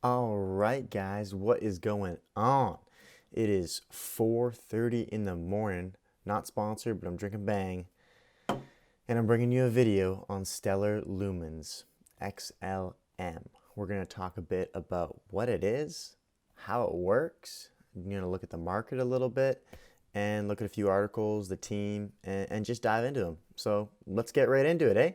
All right, guys, what is going on? It is 4:30 in the morning. Not sponsored, but I'm drinking Bang, and I'm bringing you a video on Stellar Lumens XLM. We're going to talk a bit about what it is, how it works. You're going to look at the market a little bit and look at a few articles, the team, and just dive into them. So let's get right into it, eh?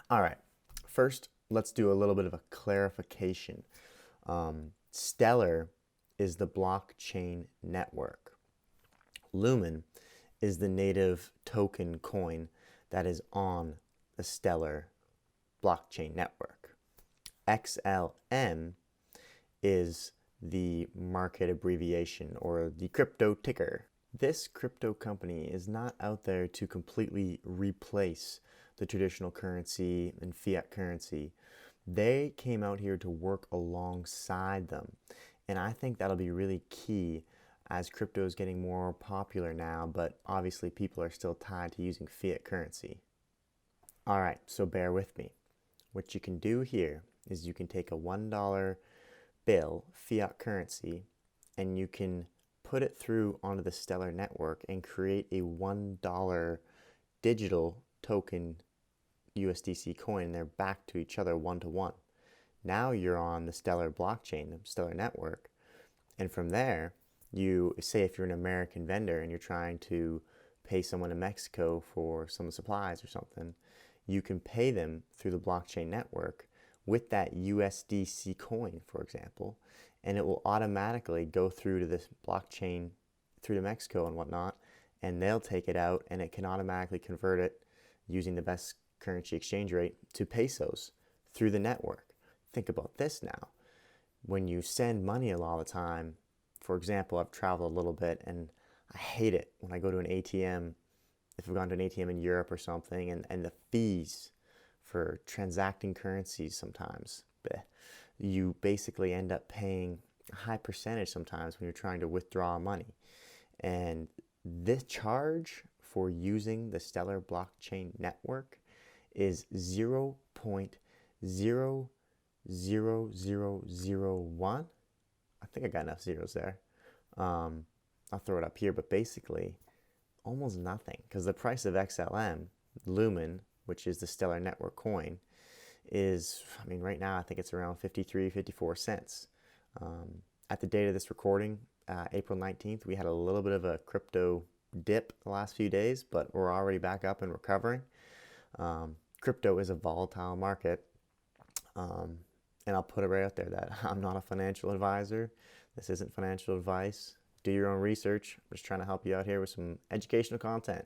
All right, first, let's do a little bit of a clarification. Stellar is the blockchain network. Lumen is the native token coin that is on the Stellar blockchain network. XLM is the market abbreviation or the crypto ticker. This crypto company is not out there to completely replace the traditional currency and fiat currency. They came out here to work alongside them. And I think that'll be really key as crypto is getting more popular now, but obviously people are still tied to using fiat currency. All right, so bear with me. What you can do here is you can take a $1 bill, fiat currency, and you can put it through onto the Stellar network and create a $1 digital token USDC coin. They're back to each other one to one. Now you're on the Stellar blockchain, the Stellar network, and from there, you say if you're an American vendor and you're trying to pay someone in Mexico for some supplies or something, you can pay them through the blockchain network with that USDC coin, for example, and it will automatically go through to this blockchain through to Mexico and whatnot, and they'll take it out and it can automatically convert it using the best currency exchange rate to pesos through the network. Think about this now. When you send money a lot of the time, for example, I've traveled a little bit and I hate it when I go to an ATM, if I've gone to an ATM in Europe or something, and the fees for transacting currencies sometimes, you basically end up paying a high percentage sometimes when you're trying to withdraw money. And this charge for using the Stellar blockchain network is 0.00001. I think I got enough zeros there. I'll throw it up here, but basically almost nothing, because the price of XLM, Lumen, which is the Stellar network coin, is, I mean, right now I think it's around 53, 54 cents. At the date of this recording, April 19th, we had a little bit of a crypto dip the last few days, but we're already back up and recovering. Crypto is a volatile market, and I'll put it right out there that I'm not a financial advisor. This isn't financial advice. Do your own research. I'm just trying to help you out here with some educational content.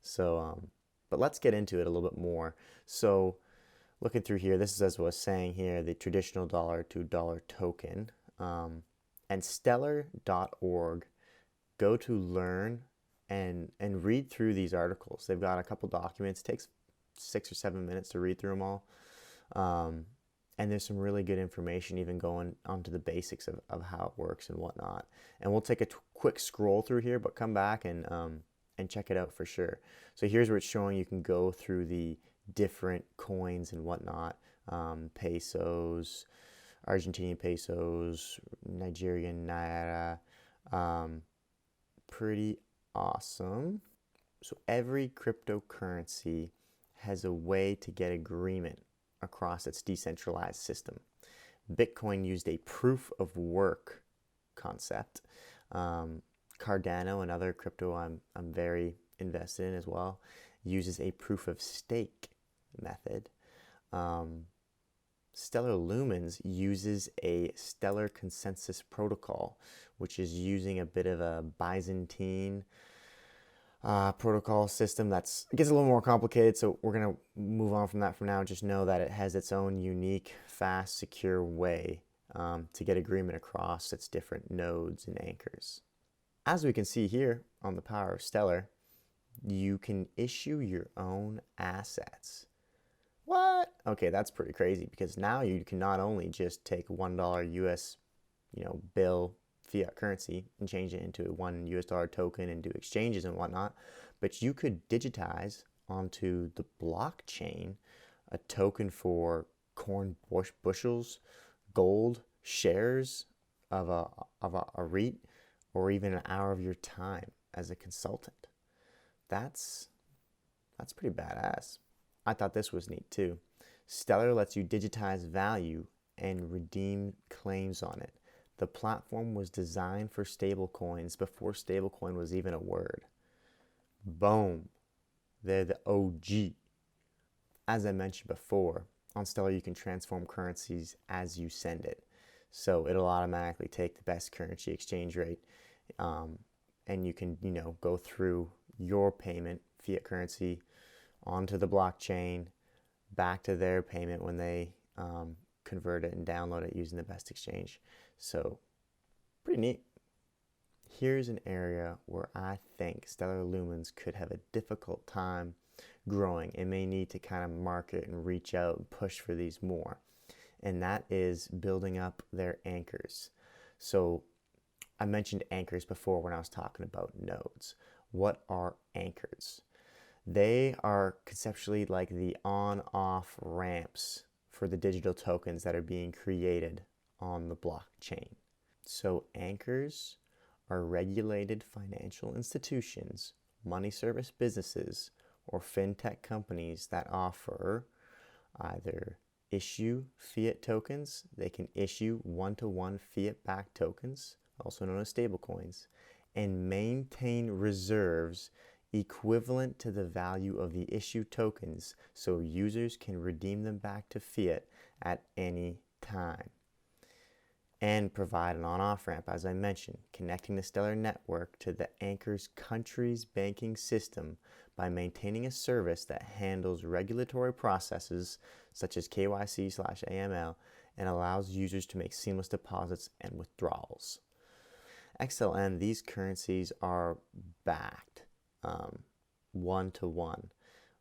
So, but let's get into it a little bit more. So, looking through here, this is, as I was saying here, the traditional dollar to dollar token. And stellar.org, go to learn and read through these articles. They've got a couple documents. It takes 6 or 7 minutes to read through them all. And there's some really good information even going onto the basics of how it works and whatnot. And we'll take a quick scroll through here, but come back and check it out for sure. So here's where it's showing you can go through the different coins and whatnot. Pesos, Argentinian pesos, Nigerian naira. Pretty awesome. So every cryptocurrency has a way to get agreement across its decentralized system. Bitcoin used a proof of work concept. Cardano, another crypto I'm very invested in as well, uses a proof of stake method. Stellar Lumens uses a stellar consensus protocol, which is using a bit of a Byzantine protocol system that gets a little more complicated, so we're going to move on from that for now. Just know that it has its own unique, fast, secure way to get agreement across its different nodes and anchors. As we can see here on the power of Stellar, you can issue your own assets. What? Okay, that's pretty crazy, because now you can not only just take $1 US, bill, fiat currency and change it into one US dollar token and do exchanges and whatnot. But you could digitize onto the blockchain a token for corn bushels, gold, shares of a REIT, or even an hour of your time as a consultant. That's pretty badass. I thought this was neat too. Stellar lets you digitize value and redeem claims on it. The platform was designed for stablecoins before stablecoin was even a word. Boom. They're the OG. As I mentioned before, on Stellar you can transform currencies as you send it. So it'll automatically take the best currency exchange rate, and you can, go through your payment, fiat currency, onto the blockchain, back to their payment when they convert it and download it using the best exchange. So pretty neat. Here's an area where I think Stellar Lumens could have a difficult time growing and may need to kind of market and reach out and push for these more. And that is building up their anchors. So I mentioned anchors before when I was talking about nodes. What are anchors? They are conceptually like the on-off ramps for the digital tokens that are being created on the blockchain. So anchors are regulated financial institutions, money service businesses, or fintech companies that offer either issue fiat tokens, they can issue one-to-one fiat-backed tokens, also known as stablecoins, and maintain reserves equivalent to the value of the issued tokens so users can redeem them back to fiat at any time. And provide an on-off ramp, as I mentioned, connecting the Stellar network to the anchor's country's banking system by maintaining a service that handles regulatory processes such as KYC/AML and allows users to make seamless deposits and withdrawals. XLM, these currencies are backed one-to-one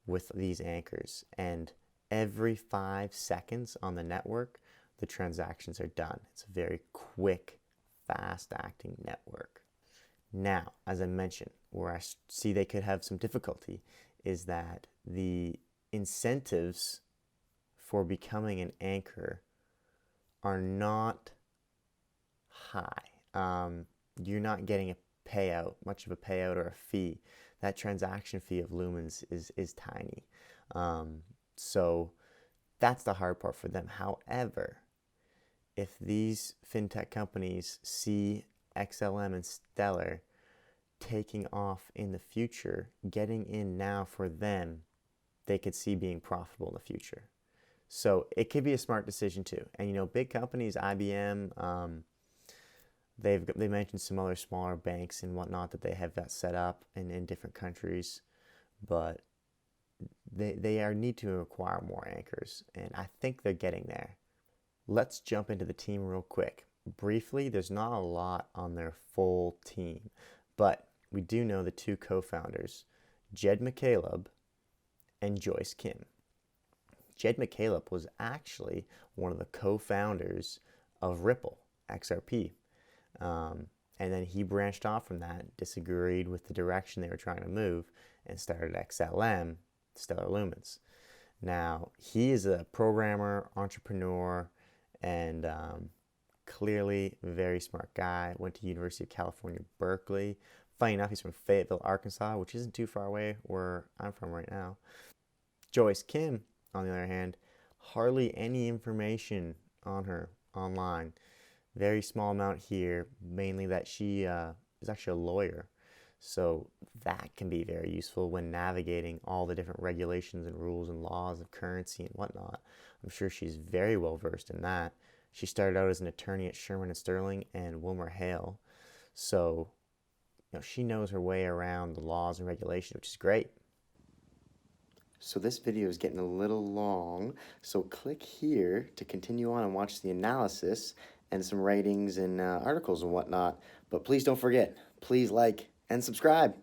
with these anchors, and every 5 seconds on the network, the transactions are done. It's a very quick, fast-acting network. Now, as I mentioned, where I see they could have some difficulty is that the incentives for becoming an anchor are not high. You're not getting much of a payout or a fee. That transaction fee of Lumens is tiny. So that's the hard part for them. However, if these fintech companies see XLM and Stellar taking off in the future, getting in now for them, they could see being profitable in the future. So it could be a smart decision too. And big companies, IBM, they mentioned some other smaller banks and whatnot that they have that set up in different countries, but they need to acquire more anchors, and I think they're getting there. Let's jump into the team real quick. Briefly, there's not a lot on their full team, but we do know the two co-founders, Jed McCaleb and Joyce Kim. Jed McCaleb was actually one of the co-founders of Ripple, XRP. And then he branched off from that, disagreed with the direction they were trying to move, and started XLM, Stellar Lumens. Now, he is a programmer, entrepreneur, and clearly a very smart guy. Went to University of California, Berkeley. Funny enough, he's from Fayetteville, Arkansas, which isn't too far away where I'm from right now. Joyce Kim, on the other hand, hardly any information on her online. Very small amount here, mainly that she is actually a lawyer. So that can be very useful when navigating all the different regulations and rules and laws of currency and whatnot. I'm sure she's very well versed in that. She started out as an attorney at Sherman & Sterling and Wilmer Hale. So she knows her way around the laws and regulations, which is great. So this video is getting a little long, so click here to continue on and watch the analysis and some ratings and articles and whatnot. But please don't forget, please like and subscribe.